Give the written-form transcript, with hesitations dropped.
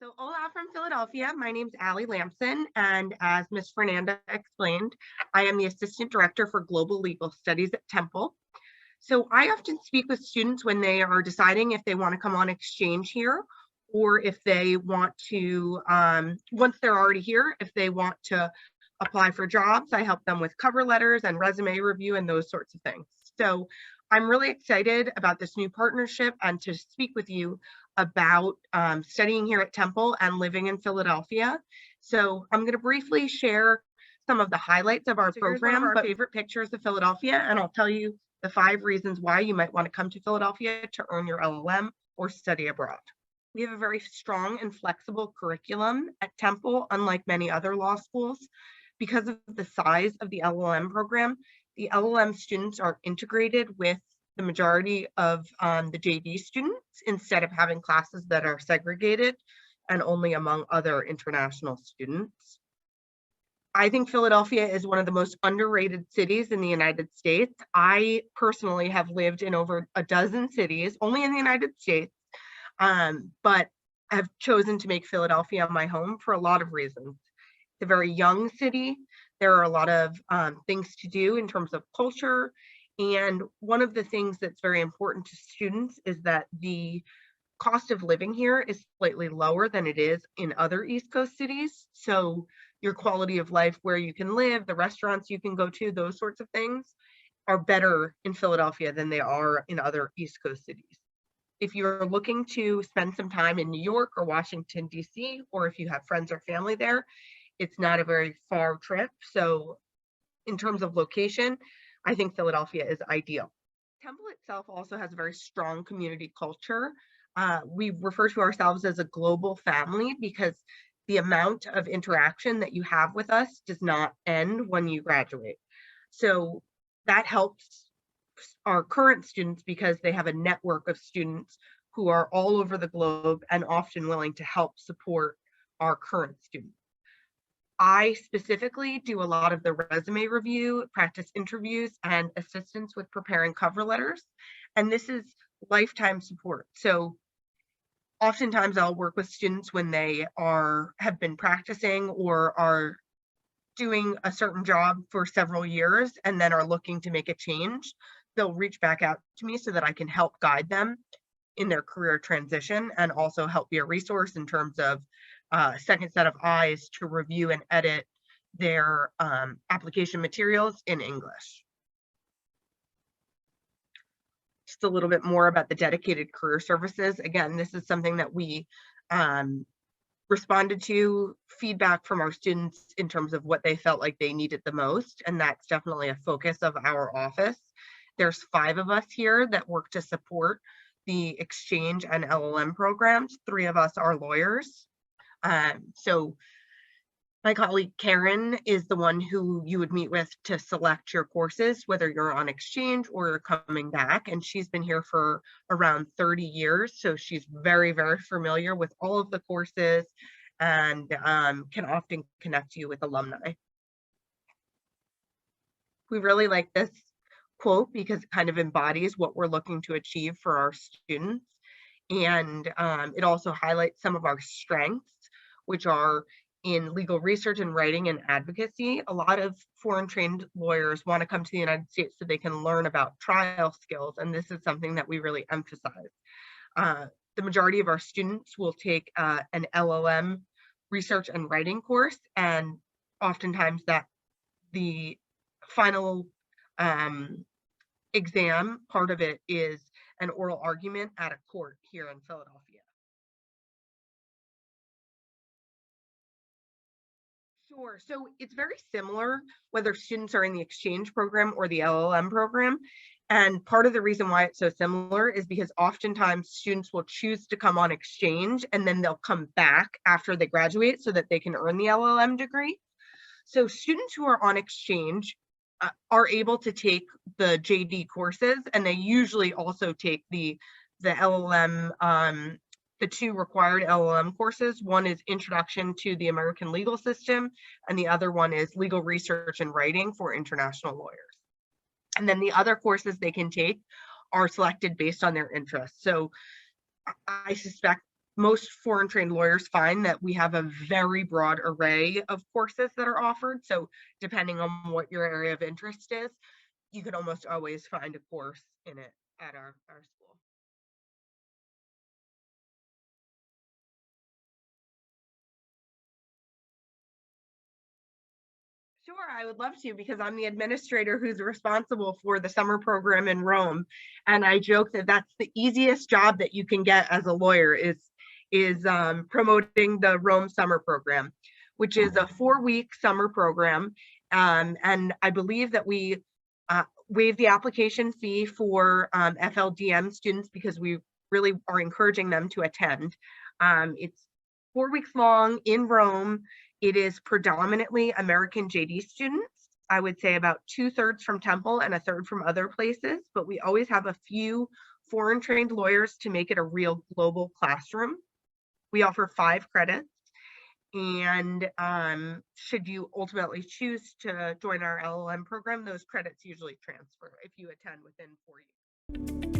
So, hola from Philadelphia. My name's Allie Lamson, and as Ms. Fernanda explained, I am the Assistant Director for Global Legal Studies at Temple. So, I often speak with students when they are deciding if they want to come on exchange here or if they want to, once they're already here, if they want to apply for jobs. I help them with cover letters and resume review and those sorts of things. So, I'm really excited about this new partnership and to speak with you about studying here at Temple and living in Philadelphia. So I'm going to briefly share some of the highlights of our program, but favorite pictures of Philadelphia, and I'll tell you the 5 reasons why you might want to come to Philadelphia to earn your LLM or study abroad. We have a very strong and flexible curriculum at Temple, unlike many other law schools. Because of the size of the LLM program, the LLM students are integrated with the majority of the JD students instead of having classes that are segregated and only among other international students. I think Philadelphia is one of the most underrated cities in the United States. I personally have lived in over a dozen cities, only in the United States, but have chosen to make Philadelphia my home for a lot of reasons. It's a very young city. There are a lot of things to do in terms of culture. And one of the things that's very important to students is that the cost of living here is slightly lower than it is in other East Coast cities. So your quality of life, where you can live, the restaurants you can go to, those sorts of things are better in Philadelphia than they are in other East Coast cities. If you're looking to spend some time in New York or Washington, D.C., or if you have friends or family there, it's not a very far trip. So in terms of location, I think Philadelphia is ideal. Temple itself also has a very strong community culture. We refer to ourselves as a global family because the amount of interaction that you have with us does not end when you graduate. So that helps our current students because they have a network of students who are all over the globe and often willing to help support our current students. I specifically do a lot of the resume review, practice interviews, and assistance with preparing cover letters. And this is lifetime support. So oftentimes I'll work with students when they have been practicing or are doing a certain job for several years and then are looking to make a change. They'll reach back out to me so that I can help guide them in their career transition and also help be a resource in terms of second set of eyes to review and edit their application materials in English. Just a little bit more about the dedicated career services. Again, this is something that we responded to feedback from our students in terms of what they felt like they needed the most, and that's definitely a focus of our office. There's 5 of us here that work to support the exchange and LLM programs. 3 of us are lawyers. So my colleague Karen is the one who you would meet with to select your courses, whether you're on exchange or you're coming back. And she's been here for around 30 years. So she's very, very familiar with all of the courses and can often connect you with alumni. We really like this quote because it kind of embodies what we're looking to achieve for our students. And it also highlights some of our strengths, which are in legal research and writing and advocacy. A lot of foreign trained lawyers want to come to the United States so they can learn about trial skills, and this is something that we really emphasize. The majority of our students will take an LLM research and writing course, and oftentimes that the final exam part of it is an oral argument at a court here in Philadelphia. Sure. So it's very similar whether students are in the exchange program or the LLM program. And part of the reason why it's so similar is because oftentimes students will choose to come on exchange and then they'll come back after they graduate so that they can earn the LLM degree. So students who are on exchange are able to take the JD courses, and they usually also take the LLM, the 2 required LLM courses. One is Introduction to the American Legal System, and the other one is Legal Research and Writing for International Lawyers. And then the other courses they can take are selected based on their interests. So I suspect most foreign trained lawyers find that we have a very broad array of courses that are offered. So depending on what your area of interest is, you could almost always find a course in it at our school. Sure, I would love to because I'm the administrator who's responsible for the summer program in Rome, and I joke that that's the easiest job that you can get as a lawyer is promoting the Rome summer program, which is a 4-week summer program, and I believe that we waive the application fee for FLDM students because we really are encouraging them to attend. It's 4 weeks long in Rome. It is predominantly American JD students. I would say about 2/3 from Temple and 1/3 from other places, but we always have a few foreign trained lawyers to make it a real global classroom. We offer 5 credits, and should you ultimately choose to join our LLM program, those credits usually transfer if you attend within 4 years.